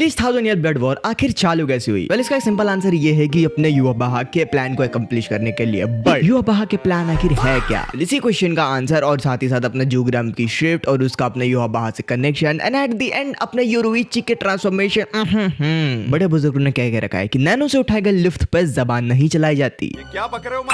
Please 1000 year blood war आखिर चालू कैसे हुई? वेल, इसका एक सिंपल आंसर ये है कि अपने युवा के प्लान को अकम्प्लिश करने के लिए। बट युवा के प्लान आखिर है क्या? इसी क्वेश्चन का आंसर और साथ ही साथ अपने जुग्राम की शिफ्ट और उसका अपने युवा से connection and at the end अपने योरुइची के ट्रांसफॉर्मेशन। बड़े बुजुर्गों ने क्या कह रखा है कि नैनो से उठाए गए लिफ्ट पे जबान नहीं चलाई जाती। क्या बक रहे हो?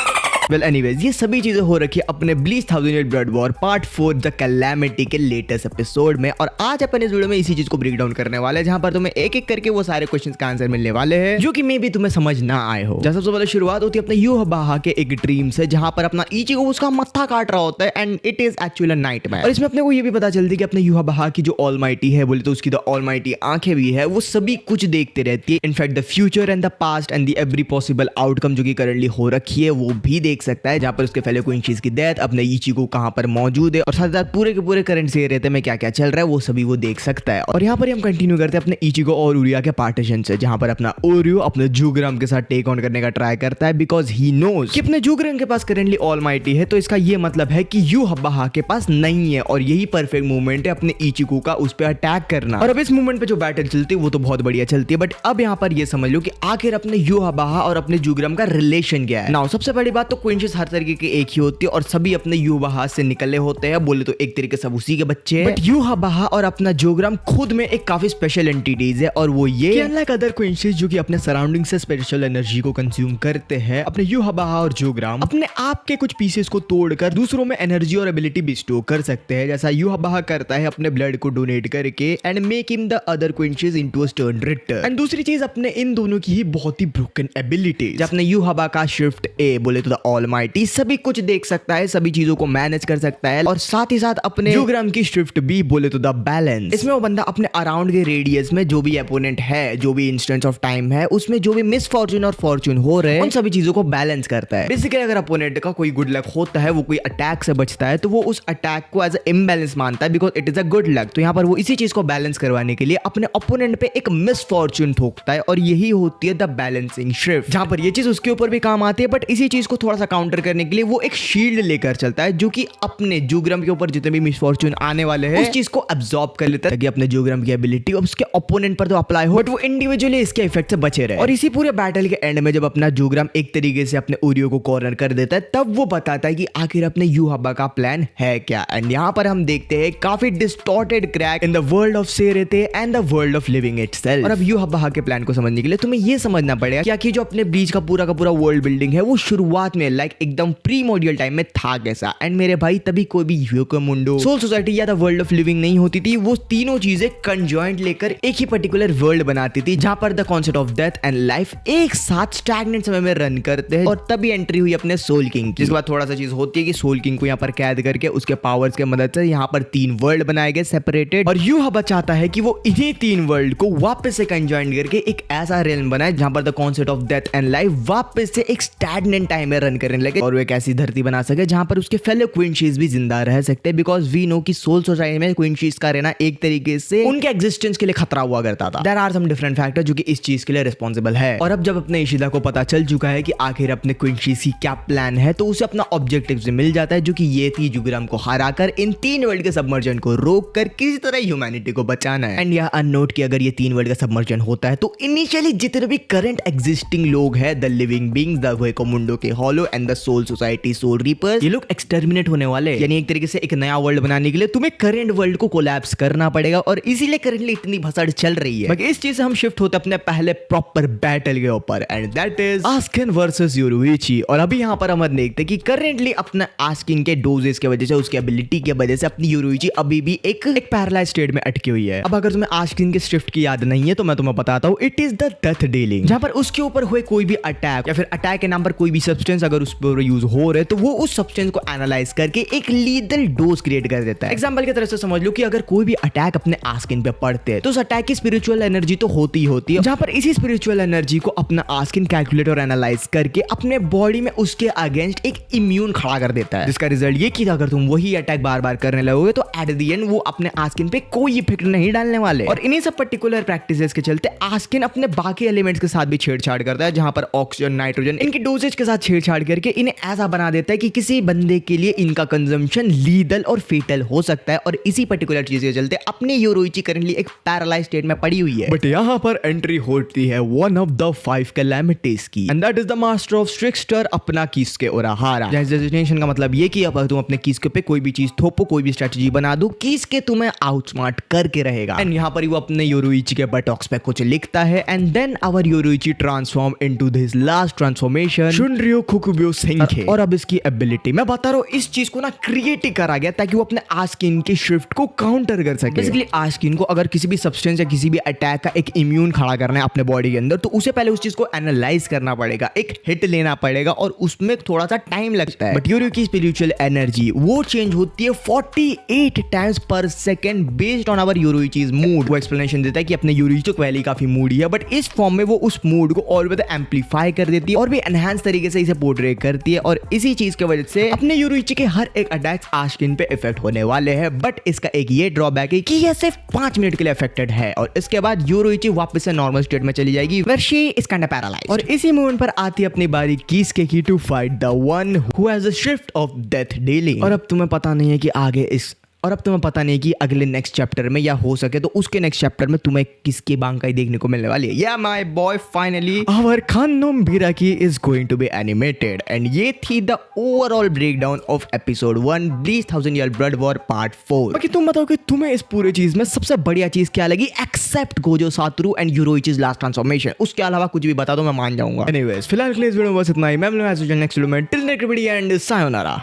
वेल एनीवेज, ये सभी चीजें हो रखी है अपने bleach 1000 year blood war part 4 the calamity के लेटेस्ट एपिसोड में। और आज अपन इस वीडियो में इसी चीज को ब्रेक डाउन करने वाले हैं, जहां पर तुम्हें एक एक करके वो सारे क्वेश्चंस का आंसर मिलने वाले हैं जो कि मे भी तुम्हें समझ ना आए हो। जैसे सबसे पहले शुरुआत होती है अपने युवा के एक ड्रीम से, जहां पर अपना इचिगो उसका मत्था काट रहा होता है and it is actually a nightmare. और इसमें अपने को ये भी पता चलती है कि अपने युवा की जो ऑलमाइटी है, बोले तो उसकी द ऑलमाइटी आंखें भी है, वो सभी कुछ देखते रहती है। In fact the future and the past and the every possible outcome जो कि करंटली हो रखी है वो भी देख सकता है, जहां पर के फेलो क्वींशीज की डेथ, अपने इचिगो कहां पर मौजूद है और साथ साथ पूरे के पूरे करंट से रहते में क्या क्या चल रहा है वो सभी वो देख सकता है। और यहाँ पर हम कंटिन्यू करते हैं अपने इचिगो और उरिया के पार्टीशन से, जहां पर अपना ओरियो अपने जुग्राम के साथ टेक ऑन करने का ट्राई करता है बिकॉज ही नोज कि अपने जुग्राम के पास करेंटली ऑलमाइटी है, तो इसका ये मतलब है कि युवा के पास नहीं है और यही परफेक्ट मूवमेंट है अपने इचिगो का उस पर अटैक करना। और अब इस मूवमेंट पे जो बैटल चलती है वो तो बहुत बढ़िया चलती है, बट अब यहाँ पर ये समझ लो कि आखिर अपने युवा और अपने जुग्राम का रिलेशन क्या है। नाउ सबसे बड़ी बात तो क्वींशीज हर तरीके एक ही होती है और सभी अपने युवा से निकले होते हैं, बोले तो एक तरीके से उसी के बच्चे हैं। बट युवा और अपना जुग्राम खुद में एक काफी स्पेशल एंटिटीज है और वो ये अनलाइक अदर क्वींशीज जो कि अपने सराउंडिंग से स्पेशल एनर्जी को कंज्यूम करते हैं, अपने युवा और जुग्राम अपने आप के कुछ पीसेस को तोड़कर दूसरों में एनर्जी और एबिलिटी बिस्टो कर सकते हैं, जैसा युवा करता है अपने ब्लड को डोनेट करके and make him the other Quincies into a Sternritter. And दूसरी चीज अपने इन दोनों की ही बहुत ही ब्रोकन एबिलिटीज, अपने युवा का शिफ्ट ए बोले तो द ऑलमाइटी सभी कुछ देख सकता है, सभी चीजों को मैनेज कर सकता है और साथ ही साथ अपने जुग्राम की शिफ्ट भी बोले तो द बैलेंस। इसमें वो बंदा अपने अराउंड के रेडियस में जो भी अपोनेंट है, जो भी इंस्टेंस ऑफ टाइम है, उसमें जो भी मिस फॉर्चून और फॉर्चून हो रहे हैं उन सभी चीजों को बैलेंस करता है। बेसिकली अगर अपोनेंट का कोई गुड लक होता है, वो कोई अटैक से बचता है, तो वो उस अटैक को एज इम्बैलेंस मानता है because it is a good luck. तो यहाँ पर वो इसी चीज को बैलेंस करवाने के लिए अपने ओपोनेंट पे एक मिस फॉर्चून ठोकता है और यही होती है द बैलेंसिंग शिफ्ट, जहां पर ये चीज उसके ऊपर भी काम आती है। बट इसी चीज को थोड़ा सा काउंटर करने के लिए वो एक शील्ड लेकर चलता है जो कि अपने जुग्राम के ऊपर जितने भी मिसफॉर्चून आने वाले हैं उस चीज को अब्सॉर्ब कर लेता है, कि अपने जुग्राम की एबिलिटी उसके ओपोनेंट पर तो अप्लाई हो बट वो इंडिविजुअली इसके इफेक्ट से बचे रहे। और इसी पूरे बैटल के एंड में जब अपना जुग्राम एक तरीके से अपने ओरियो को कॉर्नर कर देता है, तब वो बताता है कि आखिर अपने युवा का प्लान है क्या। एंड यहाँ पर हम देखते हैं काफी distorted crack in the world of Seireitei and the world of living itself. और अब युवा के प्लान को समझने के लिए तुम्हें ये समझना पड़ेगा कि आखिर जो अपने ब्लीच का पूरा वर्ल्ड बिल्डिंग है वो शुरुआत में लाइक एकदम प्री मॉड्यूल टाइम में था कैसा। एंड मेरे भाई तभी कोई भी ह्यूकोमुंडो, सोल सोसाइटी या द वर्ल्ड ऑफ लिविंग नहीं होती थी, वो तीनों चीजें कंजॉइंट लेकर एक ही पर्टिकुलर वर्ल्ड बनाती थी, जहां पर the concept of death and life एक साथ स्टैग्नेंट समय में रन करते हैं। और तभी एंट्री हुई अपने सोल किंग, जिसके बाद थोड़ा सा चीज होती है कि सोल किंग को यहाँ पर कैद करके उसके पावर्स के मदद से यहाँ पर 3 वर्ल्ड बनाए गए सेपरेटेड, और युवा चाहता है कि वो इन्हीं 3 वर्ल्ड को वापस से कंजॉइंट करके एक ऐसा रेल्म बनाए जहां पर the concept of death and life वापस से एक स्टैग्नेंट टाइम में रन करने लगे और वो एक ऐसी धरती बना सके जहां पर उसके फेलो क्वींशीज भी जिंदा रह सकते हैं, बिकॉज वी नो कि सोल सोसाइटी में क्वींशीज का रहना एक तरीके से उनके एग्जिस्टेंस के लिए खतरा हुआ करता था। There are some different factor जो कि इस चीज के लिए रिस्पॉन्सिबल है। और अब जब अपने इशिदा को पता चल चुका है कि आखिर अपने क्वींशीज की क्या प्लान है, तो उसे अपना ऑब्जेक्टिव से मिल जाता है, जो कि ये थी जुग्राम को हराकर इन 3 वर्ल्ड के सबमर्जन को रोक कर किसी तरह ह्यूमैनिटी को बचाना है। एंड यह अननोट कि अगर ये 3 वर्ल्ड का सबमर्जन होता है तो इनिशियली जितने भी करंट एग्जिस्टिंग लोग हैं, the living beings, the Hueco Mundo के hollow and the Soul Society soul reapers, ये लोग एक्सटर्मिनेट होने वाले। यानी एक तरीके से एक नया वर्ल्ड बनाने के लिए तुम्हें करंट वर्ल्ड को कोलैप्स करना पड़ेगा और इसीलिए करंटली इतनी भसड़ चल रही है। बाकी इस चीज से हम शिफ्ट होते अपने पहले प्रॉपर बैटल के ऊपर and that is Askin versus Yoruichi. और अभी यहाँ पर हम देखते हैं कि करंटली अपना आस्किन के डोजेस की वजह से, उसकी एबिलिटी की वजह से अपनी योरुइची अभी भी एक पैरालाइज स्टेट में अटकी हुई है। अब अगर तुम्हें आस्किन के शिफ्ट की याद नहीं है तो मैं तुम्हें बताता हूँ, it is the death dealing, जहां पर उसके ऊपर हुए कोई भी अटैक या फिर अटैक के नाम पर कोई भी सब्सटेंस अगर उस पर यूज हो रहे तो वो उस सब्सटेंस को एनालाइज करके एक लीथल डोज क्रिएट कर देता है। एग्जांपल की तरह से समझ लो कि अगर कोई भी अटैक अपने आस्किन पे पड़ते हैं तो उस अटैक की स्पिरिचुअल एनर्जी तो होती है, जहां पर इसी स्पिरिचुअल एनर्जी को अपना आस्किन कैलकुलेट और एनालाइज करके अपने बॉडी में उसके अगेंस्ट एक इम्यून खड़ा कर देता है, जिसका रिजल्ट ये कि अगर तुम वही अटैक बार बार करने लगोगे तो एट द एंड वो अपने आस्किन पे कोई इफेक्ट नहीं डालने वाले। और इन्हीं सब पर्टिकुलर प्रैक्टिसेस के चलते आस्किन अपने बाकी एलिमेंट्स के साथ भी छेड़छाड़ करता है, जहां पर ऑक्सीजन, नाइट्रोजन, इनकी डोजेज के साथ छेड़छाड़ करके इन्हें ऐसा बना देता है कि किसी बंदे के लिए इनका कंजम्पशन लीगल और फेटल हो सकता है, और इसी पर्टिकुलर चीज के चलते अपने योरोइची करंटली एक पैरालाइज स्टेट में पड़ी हुई है। बट यहाँ पर एंट्री होती है वन ऑफ द 5 कैलामिटीज की, and that is the master of trickster अपना किसके ओराहारा। डेजिग्नेशन का मतलब ये कि अब तुम अपने किसके पे कोई भी चीज थोपो, कोई भी स्ट्रेटजी बना दो, किसके तुम्हें आउटस्मार्ट करके रहेगा। एंड यहाँ पर वो अपने योरोइची के बटॉक्स पे कुछ लिखता है, and then our Yoruichi transform into this last transformation शुनरियो खुकुबियो सेंके। और अब इसकी एबिलिटी मैं बता रहा हूँ, इस चीज को ना क्रिएट करा गया ताकि वो अपने आस्किन के शिफ्ट को काउंटर कर सके। बेसिकली आस्किन को अगर किसी भी सब्सटेंस या किसी भी अटैक का एक इम्यून खड़ा करना है अपने बॉडी के अंदर, तो उसे पहले उस चीज को एनालाइज करना पड़ेगा, एक हिट लेना पड़ेगा, और उसमें थोड़ा सा टाइम लगता है। बट योरो की स्पिरिचुअल एनर्जी वो चेंज होती है 48 times per second based on our Yoruichi's mood. वो एक्सप्लेनेशन देता है कि अपने योरोइची तो पहले काफी मूडी है, बट इस फॉर्म में वो उस मूड को और ज्यादा एम्पलीफाई कर देती है और भी एनहांस तरीके से इसे पोर्ट्रे करती है, और इसी चीज की वजह से अपने योरोइची के हर एक अटैक आस्किन पे इफेक्ट होने वाले हैं। बट इसका एक ये ड्रॉबैक है कि यह सिर्फ 5 मिनट के लिए अफेक्टेड है, और इसके बाद योरोइची वापस से नॉर्मल स्टेट में चली जाएगी, where she is kind of paralyzed। और इसी मोमेंट पर आती है अपनी बारी किसके की to fight the one who has the shift of death dealing. और अब तुम्हें पता नहीं है कि अगले नेक्स्ट चैप्टर में या हो सके तो उसके नेक्स्ट चैप्टर में तुम्हें किसकी बांकाई देखने को मिलने वाली है। या माय बॉय फाइनली आवर खानोम बिराकी is going to be animated. And ये थी the overall breakdown of episode 1 Bleach 1000 year blood war part 4। बाकी तुम बताओ कि तुम्हें इस पूरे चीज में सबसे बढ़िया चीज क्या लगी except Gojo Satoru and Yoruichi's last transformation. उसके अलावा कुछ भी बता दो, मैं मान जाऊंगा। एनीवेज फिलहाल के लिए इस वीडियो में बस इतना ही। मैं मिलूंगा नेक्स्ट वीडियो में। Till next video and sayonara.